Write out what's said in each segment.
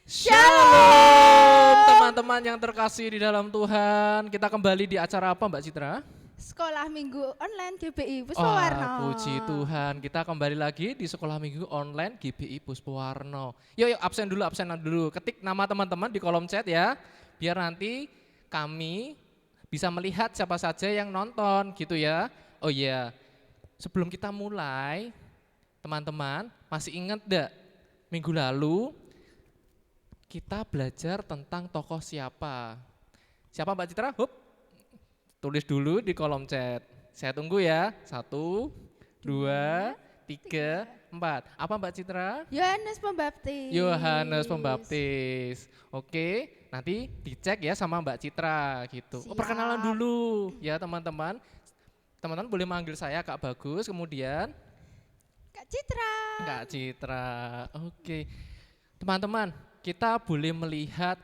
Shalom Shalom. teman-teman yang terkasih di dalam Tuhan. Kita kembali di acara apa Mbak Citra? Sekolah Minggu Online GBI Wah, Puspawarna. puji Tuhan. Kita kembali lagi di Sekolah Minggu Online GBI Puspowarno. Yuk, absen dulu. Ketik nama teman-teman di kolom chat ya. Biar nanti kami bisa melihat siapa saja yang nonton gitu ya. Oh iya, sebelum kita mulai, teman-teman masih ingat enggak minggu lalu kita belajar tentang tokoh siapa. Siapa Mbak Citra? Hup, tulis dulu di kolom chat. Saya tunggu ya. 1, 2, Dua, 3, tiga. 4. Apa Mbak Citra? Yohanes Yohanes Pembaptis. Pembaptis. Oke, nanti dicek ya sama Mbak Citra gitu. Oh, perkenalan Siap. dulu ya teman-teman. Teman-teman boleh manggil saya Kak Bagus, kemudian Kak Citra. Kak Citra. Oke. Teman-teman, kita boleh melihat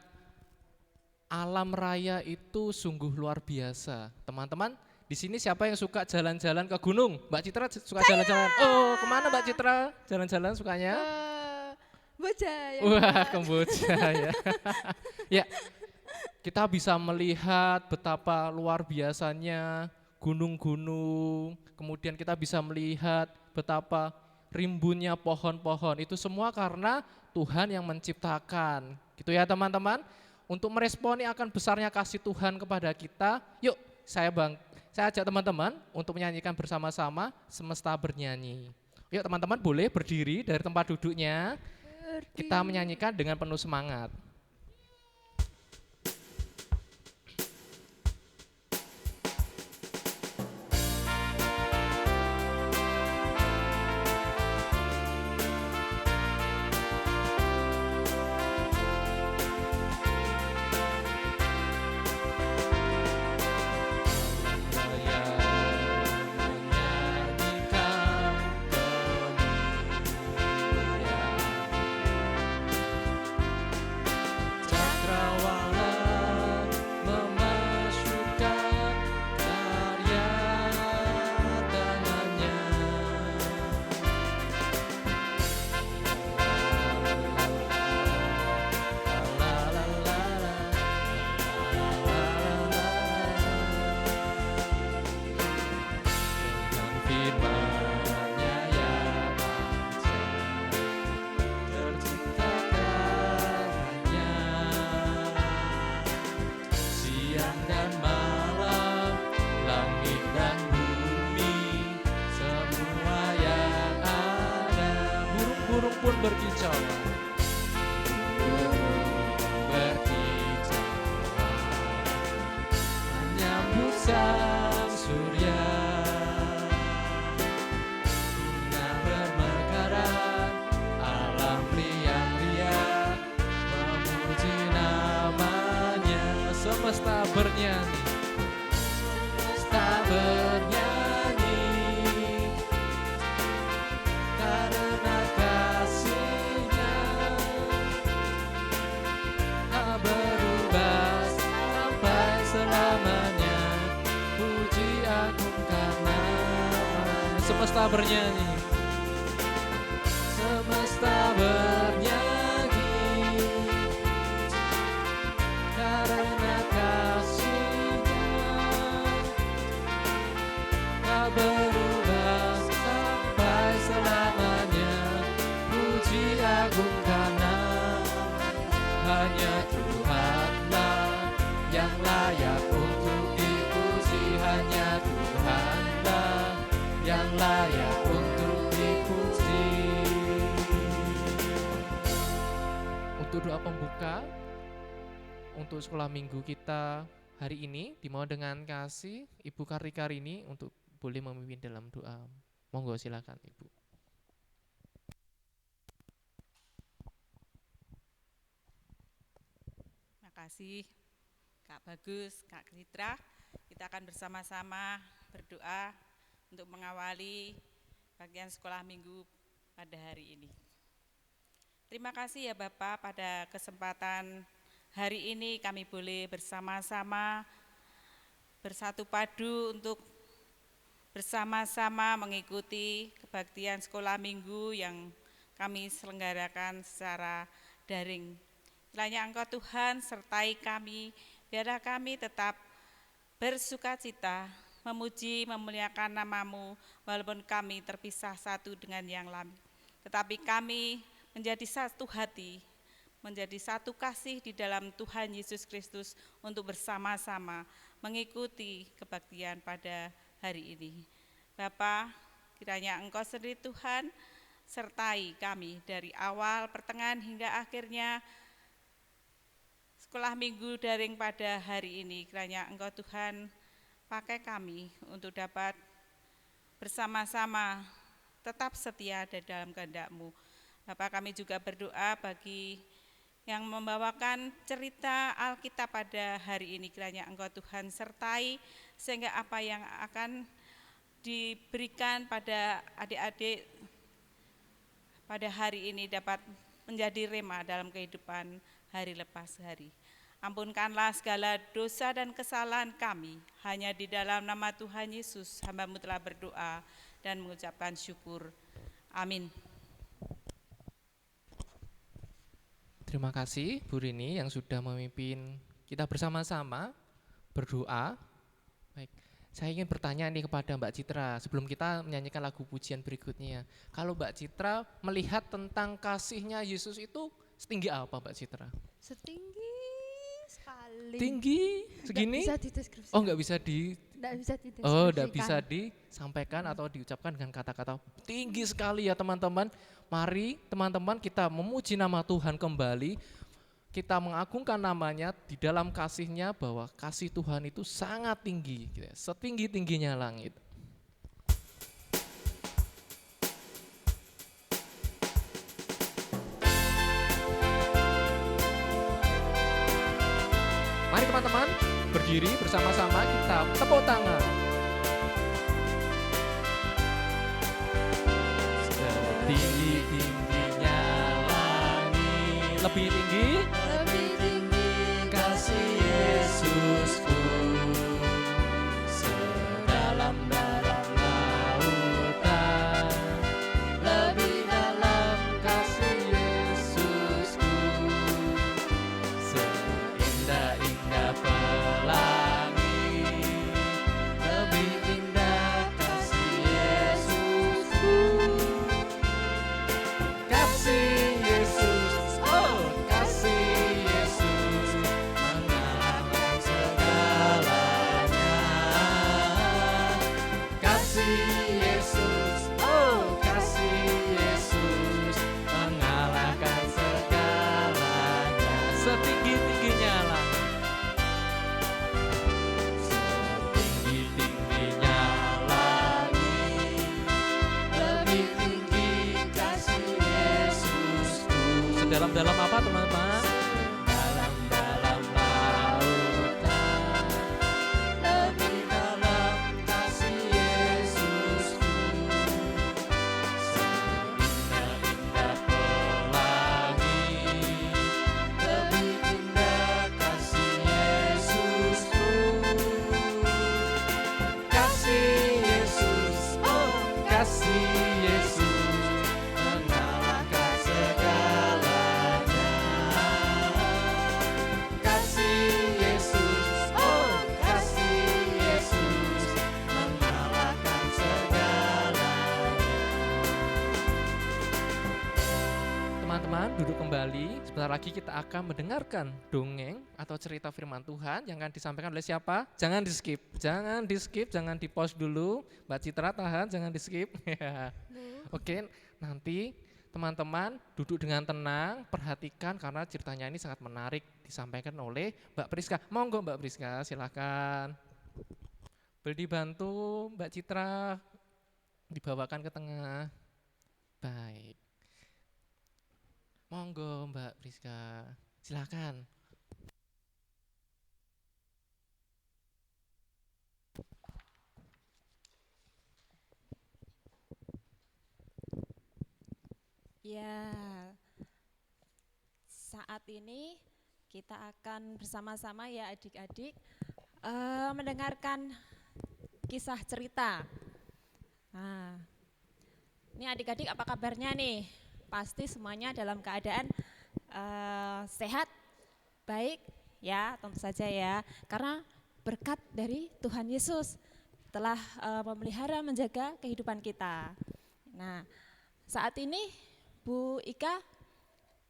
alam raya itu sungguh luar biasa. Teman-teman, di sini siapa yang suka jalan-jalan ke gunung? Mbak Citra suka jalan-jalan. Oh, kemana Mbak Citra? Jalan-jalan sukanya? Ke Boja yang Wah, dekat. Kamboja ya. Ya, kita bisa melihat betapa luar biasanya gunung-gunung. Kemudian kita bisa melihat betapa rimbunnya pohon-pohon. Itu semua karena Tuhan yang menciptakan. Gitu ya teman-teman. Untuk meresponi akan besarnya kasih Tuhan kepada kita, yuk saya ajak teman-teman untuk menyanyikan bersama-sama Semesta Bernyanyi. Yuk teman-teman boleh berdiri dari tempat duduknya, kita Berdiri. menyanyikan dengan penuh semangat. Saya menyanyikan kemuliaan cakrawala memasukkan karya tangannya. La la la dengan firman-Nya yang ajaib tercipta karunia. Siang dan malam, langit dan bumi, semua yang ada. Burung-burung pun berkicauan, berkicauan, menyambut sang surya. Bunga bermekaran, alam riang-riang, memuji namanya. Semesta bernyanyi, semesta bernyanyi, karena kasih-Nya tak berubah sampai selamanya. Puji agungkan nama-Nya. Semesta bernyanyi, semesta bernyanyi, karena kasih-Nya tak berubah sampai selamanya. Puji agungkan nama-Nya. Hanya Tuhanlah yang layak untuk dipuji. Hanya Tuhanlah yang layak untuk dipuji. Untuk doa pembuka untuk sekolah minggu kita hari ini dimau dengan kasih Ibu Kartika ini untuk boleh memimpin dalam doa. Monggo silakan Ibu. Terima kasih Kak Bagus, Kak Citra. Kita akan bersama-sama berdoa untuk mengawali bagian sekolah minggu pada hari ini. Terima kasih ya Bapak, pada kesempatan hari ini kami boleh bersama-sama bersatu padu untuk bersama-sama mengikuti kebaktian sekolah minggu yang kami selenggarakan secara daring. Kiranya Engkau Tuhan sertai kami, biarlah kami tetap bersukacita, memuji, memuliakan nama-Mu, walaupun kami terpisah satu dengan yang lain. Tetapi kami menjadi satu hati, menjadi satu kasih di dalam Tuhan Yesus Kristus untuk bersama-sama mengikuti kebaktian pada hari ini. Bapa, kiranya Engkau sendiri Tuhan sertai kami dari awal, pertengahan hingga akhirnya sekolah minggu daring pada hari ini. Kiranya Engkau Tuhan pakai kami untuk dapat bersama-sama tetap setia di dalam kehendak-Mu. Bapak, kami juga berdoa bagi yang membawakan cerita Alkitab pada hari ini. Kiranya Engkau Tuhan sertai sehingga apa yang akan diberikan pada adik-adik pada hari ini dapat menjadi rema dalam kehidupan hari lepas hari. Ampunkanlah segala dosa dan kesalahan kami. Hanya di dalam nama Tuhan Yesus hamba-Mu telah berdoa dan mengucapkan syukur. Amin. Terima kasih Bu Rini yang sudah memimpin kita bersama-sama berdoa. Baik, saya ingin bertanya nih kepada Mbak Citra sebelum kita menyanyikan lagu pujian berikutnya. Kalau Mbak Citra melihat tentang kasihnya Yesus itu setinggi apa Mbak Citra? Setinggi sekali. Tinggi segini? Nggak bisa dideskripsikan. Oh, nggak bisa di Nggak bisa disampaikan atau diucapkan dengan kata-kata tinggi sekali ya teman-teman. Mari teman-teman kita memuji nama Tuhan kembali. Kita mengagungkan namanya di dalam kasih-Nya bahwa kasih Tuhan itu sangat tinggi, gitu ya, setinggi-tingginya langit. Mari teman-teman berdiri bersama-sama kita tepuk tangan. Setinggi-tingginya langit, lebih tinggi Lebih tinggi kasih Yesusku, sedalam-dalam lautan, lebih dalam kasih Yesusku, seindah-indah pelangi, lebih indah kasih Yesusku, kasih Yesus, oh kasih Yesus mengalahkan segalanya, kasih Yesus, oh kasih Yesus mengalahkan segalanya, setinggi-tingginya langit, setinggi-tingginya langit, lebih tinggi kasih Yesusku. Sedalam-dalam apa teman-teman? Dalam-dalam lautan, lebih dalam kasih Yesusku, seindah-indah pelangi, lebih indah kasih Yesusku, kasih Yesus, oh kasih Yesus mengalahkan segalanya, kasih Yesus, oh kasih Yesus mengalahkan segalanya. Teman-teman duduk kembali, sebentar lagi kita akan mendengarkan dongeng atau cerita firman Tuhan yang akan disampaikan oleh siapa? Jangan di skip, jangan di pause dulu. Mbak Citra tahan, jangan di skip. Oke, nanti teman-teman duduk dengan tenang, perhatikan karena ceritanya ini sangat menarik disampaikan oleh Mbak Priska. Monggo Mbak Priska, silakan. Boleh dibantu Mbak Citra dibawakan ke tengah. Baik. Monggo Mbak Priska, silakan. Ya, saat ini kita akan bersama-sama ya adik-adik mendengarkan kisah cerita. Nah, ini adik-adik apa kabarnya nih? Pasti semuanya dalam keadaan sehat baik ya, tentu saja ya, karena berkat dari Tuhan Yesus telah memelihara menjaga kehidupan kita. Nah, saat ini Bu Ika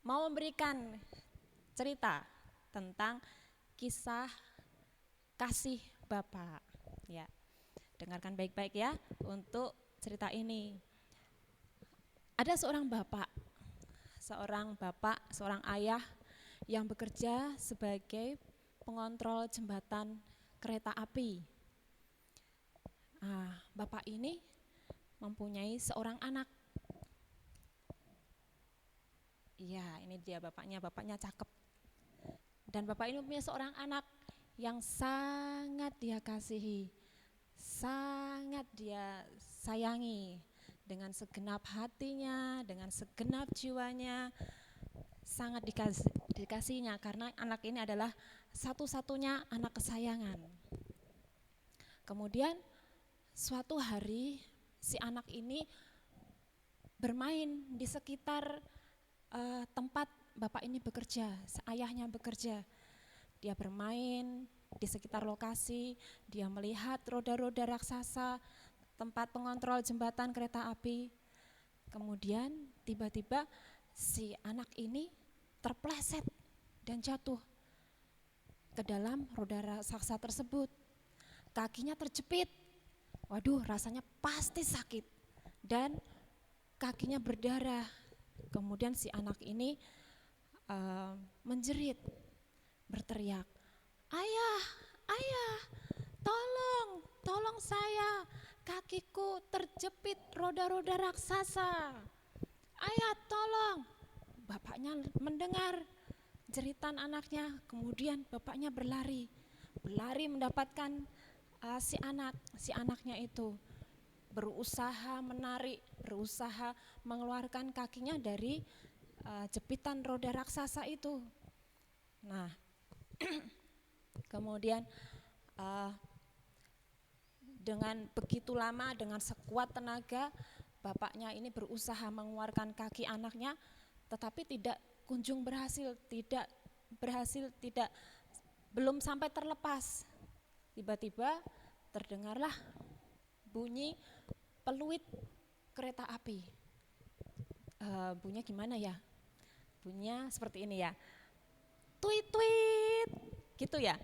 mau memberikan cerita tentang kisah kasih Bapak. Ya, dengarkan baik-baik ya untuk cerita ini. Ada seorang ayah yang bekerja sebagai pengontrol jembatan kereta api. Bapak ini mempunyai seorang anak. Iya, ini dia bapaknya cakep. Dan bapak ini punya seorang anak yang sangat dia kasihi, sangat dia sayangi dengan segenap hatinya, dengan segenap jiwanya, sangat dikasihinya karena anak ini adalah satu-satunya anak kesayangan. Kemudian suatu hari si anak ini bermain di sekitar tempat bapak ini bekerja, ayahnya bekerja. Dia bermain di sekitar lokasi, dia melihat roda-roda raksasa, tempat pengontrol jembatan kereta api. Kemudian tiba-tiba si anak ini terpleset dan jatuh ke dalam roda raksasa tersebut. Kakinya terjepit. Waduh, rasanya pasti sakit dan kakinya berdarah. Kemudian si anak ini menjerit, berteriak, ayah, tolong saya, kakiku terjepit roda-roda raksasa, ayah tolong. Bapaknya mendengar jeritan anaknya, kemudian bapaknya berlari mendapatkan si anaknya itu. Berusaha menarik, berusaha mengeluarkan kakinya dari jepitan roda raksasa itu. Nah, kemudian dengan begitu lama, dengan sekuat tenaga, bapaknya ini berusaha mengeluarkan kaki anaknya, tetapi tidak kunjung berhasil, belum sampai terlepas. Tiba-tiba terdengarlah bunyi peluit kereta api. Bunyinya gimana ya? Bunyinya seperti ini ya. Tweet tweet, gitu ya.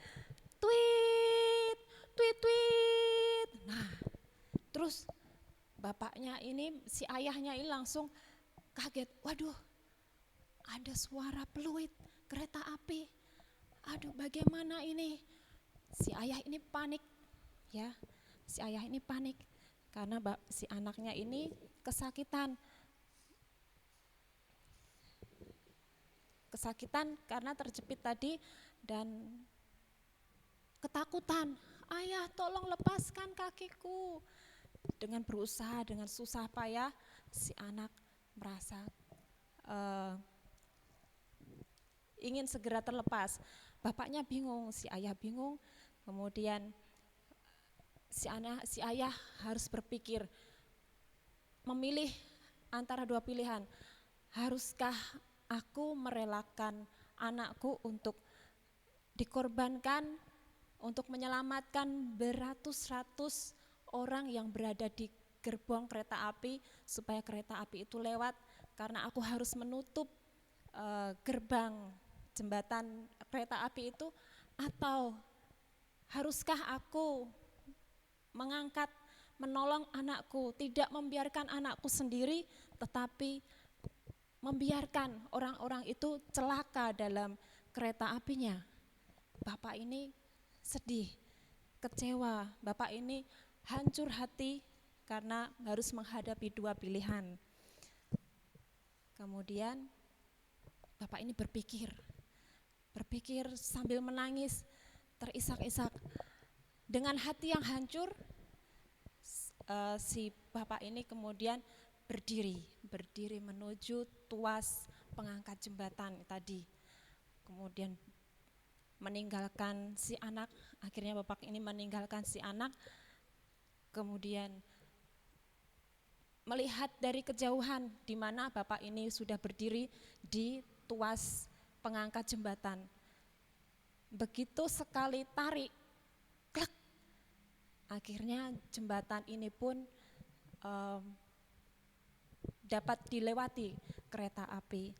Tweet, tweet tweet. Nah, terus bapaknya ini, si ayahnya ini langsung kaget. Waduh, ada suara peluit kereta api. Aduh, bagaimana ini? Si ayah ini panik, ya. Si ayah ini panik karena si anaknya ini kesakitan karena terjepit tadi dan ketakutan. Ayah, tolong lepaskan kakiku. Dengan berusaha, dengan susah payah, si anak merasa ingin segera terlepas. Bapaknya bingung, si ayah bingung. Kemudian si ayah harus berpikir, memilih antara dua pilihan. Haruskah aku merelakan anakku untuk dikorbankan, untuk menyelamatkan beratus-ratus orang yang berada di gerbong kereta api supaya kereta api itu lewat, karena aku harus menutup gerbang jembatan kereta api itu, atau haruskah aku menolong anakku, tidak membiarkan anakku sendiri, tetapi membiarkan orang-orang itu celaka dalam kereta apinya. Bapak ini sedih, kecewa, bapak ini hancur hati karena harus menghadapi dua pilihan. Kemudian bapak ini berpikir sambil menangis, terisak-isak. Dengan hati yang hancur, si bapak ini kemudian berdiri menuju tuas pengangkat jembatan tadi. Kemudian meninggalkan si anak, akhirnya bapak ini meninggalkan si anak, kemudian melihat dari kejauhan di mana bapak ini sudah berdiri di tuas pengangkat jembatan. begitu sekali tarik, klek, akhirnya jembatan ini pun dapat dilewati kereta api.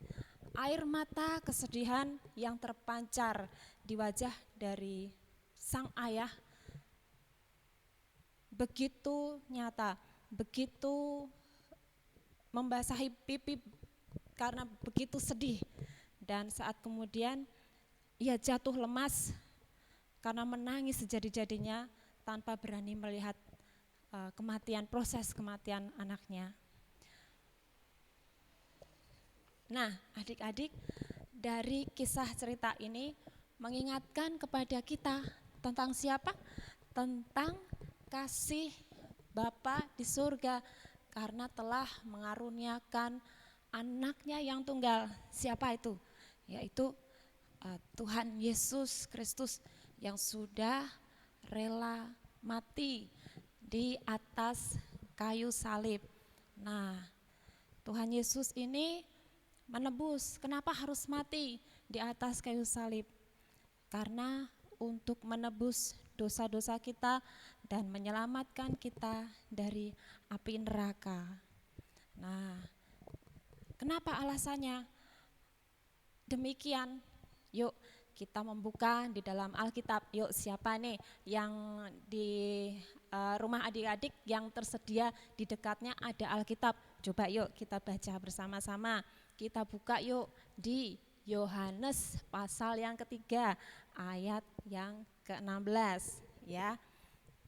Air mata kesedihan yang terpancar di wajah dari sang ayah begitu nyata, begitu membasahi pipi karena begitu sedih. Dan saat kemudian ia jatuh lemas karena menangis sejadi-jadinya tanpa berani melihat proses kematian anaknya. Nah, adik-adik, dari kisah cerita ini mengingatkan kepada kita tentang siapa? Tentang kasih Bapa di surga karena telah mengaruniakan anaknya yang tunggal. Siapa itu? Yaitu Tuhan Yesus Kristus yang sudah rela mati di atas kayu salib. Nah, Tuhan Yesus ini menebus. Kenapa harus mati di atas kayu salib? Karena untuk menebus dosa-dosa kita dan menyelamatkan kita dari api neraka. Nah, kenapa alasannya? Demikian, yuk kita membuka di dalam Alkitab. Yuk, siapa nih yang di rumah adik-adik yang tersedia di dekatnya ada Alkitab? Coba yuk kita baca bersama-sama. Kita buka yuk di Yohanes pasal yang ketiga ayat yang ke-16 ya.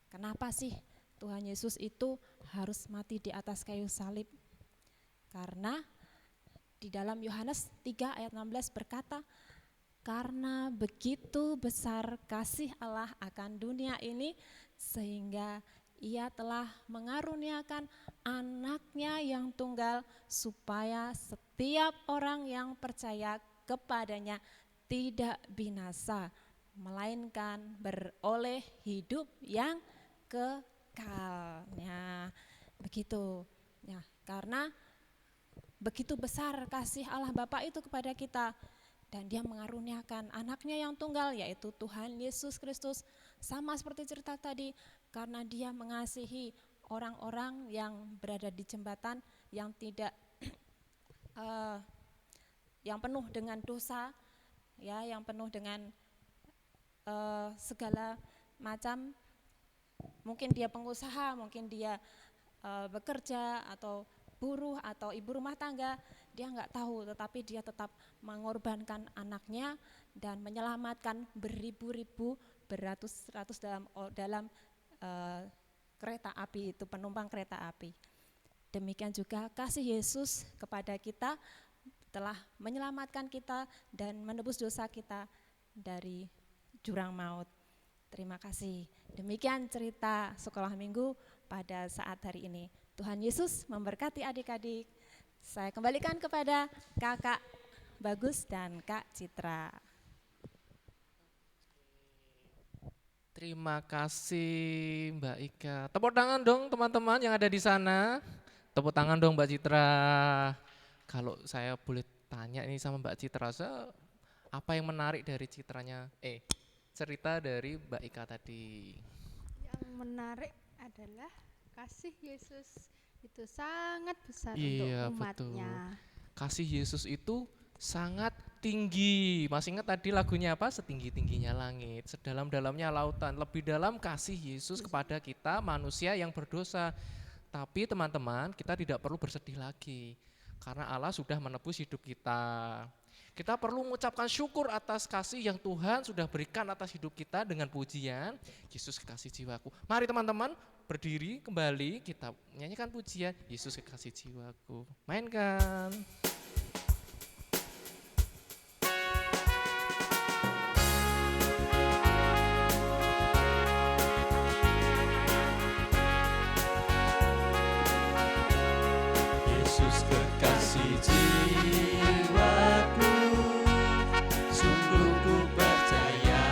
Kenapa sih Tuhan Yesus itu harus mati di atas kayu salib? Karena di dalam Yohanes 3 ayat 16 berkata, karena begitu besar kasih Allah akan dunia ini sehingga Ia telah mengaruniakan anaknya yang tunggal supaya setiap orang yang percaya kepadanya tidak binasa, melainkan beroleh hidup yang kekal. Ya, begitu. Ya, karena begitu besar kasih Allah Bapa itu kepada kita dan Dia mengaruniakan anaknya yang tunggal yaitu Tuhan Yesus Kristus. Sama seperti cerita tadi, karena Dia mengasihi orang-orang yang berada di jembatan yang tidak yang penuh dengan dosa, ya, yang penuh dengan segala macam. Mungkin dia pengusaha, mungkin dia bekerja atau buruh atau ibu rumah tangga, dia nggak tahu, tetapi dia tetap mengorbankan anaknya dan menyelamatkan beribu-ribu, beratus-ratus dalam kereta api itu, penumpang kereta api. Demikian juga kasih Yesus kepada kita telah menyelamatkan kita dan menebus dosa kita dari jurang maut. Terima kasih. Demikian cerita sekolah minggu pada saat hari ini. Tuhan Yesus memberkati adik-adik. Saya kembalikan kepada Kakak Bagus dan Kak Citra. Terima kasih Mbak Ika. Tepuk tangan dong teman-teman yang ada di sana. Tepuk tangan dong Mbak Citra. Kalau saya boleh tanya ini sama Mbak Citra, apa yang menarik dari cerita dari Mbak Ika tadi? Yang menarik adalah kasih Yesus itu sangat besar Iya, untuk umatnya. betul. Kasih Yesus itu sangat tinggi. Masih ingat tadi lagunya apa? Setinggi-tingginya langit, sedalam-dalamnya lautan. Lebih dalam kasih Yesus kepada kita manusia yang berdosa. Tapi teman-teman, kita tidak perlu bersedih lagi. Karena Allah sudah menebus hidup kita. Kita perlu mengucapkan syukur atas kasih yang Tuhan sudah berikan atas hidup kita dengan pujian, Yesus kekasih jiwaku. Mari teman-teman berdiri kembali, kita nyanyikan pujian, Yesus kekasih jiwaku. Mainkan. Yesus kekasih jiwaku, sungguh ku percaya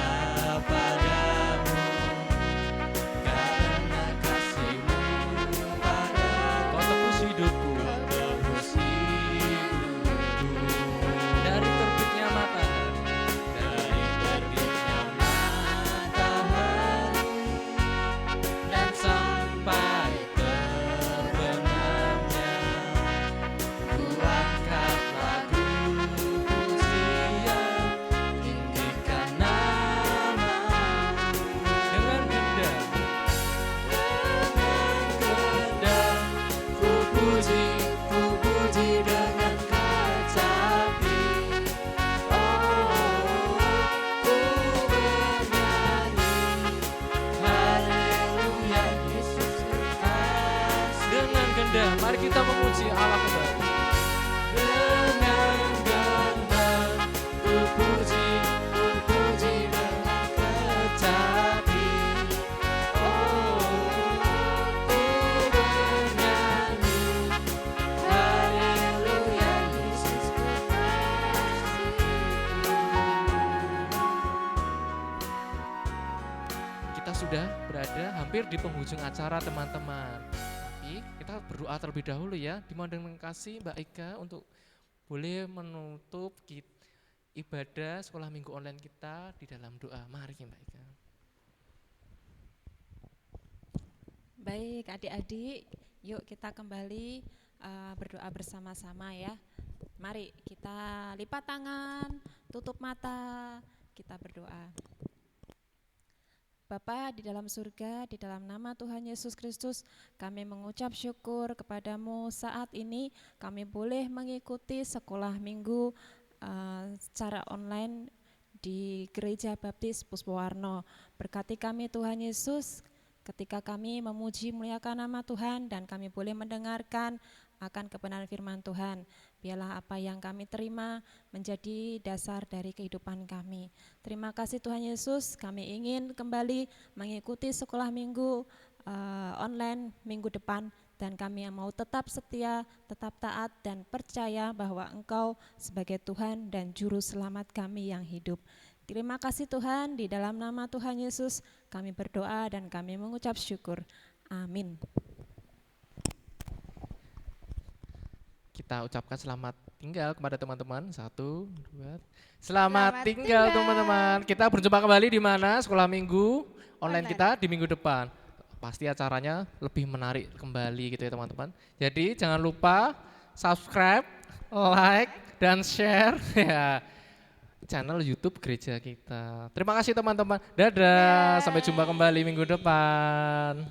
padamu, karena kasih-Mu padaku, Kau tebus hidupku. Kau tebus hidupku. memuji Allah kembali. Dengan ku puji dengan kecapi. Oh, ku bernyanyi, haleluya, Yesus ku Kita sudah berada hampir di penghujung acara teman-teman. Tapi kita berdoa terlebih dahulu ya. Dimohon dengan kasih Mbak Ika untuk boleh menutup ibadah sekolah minggu online kita di dalam doa. Mari Mbak Ika. Baik adik-adik, yuk kita kembali berdoa bersama-sama ya. Mari kita lipat tangan, tutup mata, kita berdoa. Bapa di dalam surga, di dalam nama Tuhan Yesus Kristus, kami mengucap syukur kepadamu saat ini kami boleh mengikuti sekolah minggu secara online di Gereja Baptis Puspawarno. Berkati kami Tuhan Yesus ketika kami memuji muliakan nama Tuhan dan kami boleh mendengarkan akan kebenaran firman Tuhan. Biarlah apa yang kami terima menjadi dasar dari kehidupan kami. Terima kasih Tuhan Yesus, kami ingin kembali mengikuti sekolah minggu online minggu depan dan kami yang mau tetap setia, tetap taat dan percaya bahwa Engkau sebagai Tuhan dan Juru Selamat kami yang hidup. Terima kasih Tuhan, di dalam nama Tuhan Yesus kami berdoa dan kami mengucap syukur. Amin. Kita ucapkan selamat tinggal kepada teman-teman. 1, 2. Selamat tinggal teman-teman. Kita berjumpa kembali di mana? Sekolah minggu online kita di minggu depan. Pasti acaranya lebih menarik kembali gitu ya teman-teman. Jadi jangan lupa subscribe, like, dan share ya channel YouTube gereja kita. Terima kasih teman-teman. Dadah. Sampai jumpa kembali minggu depan.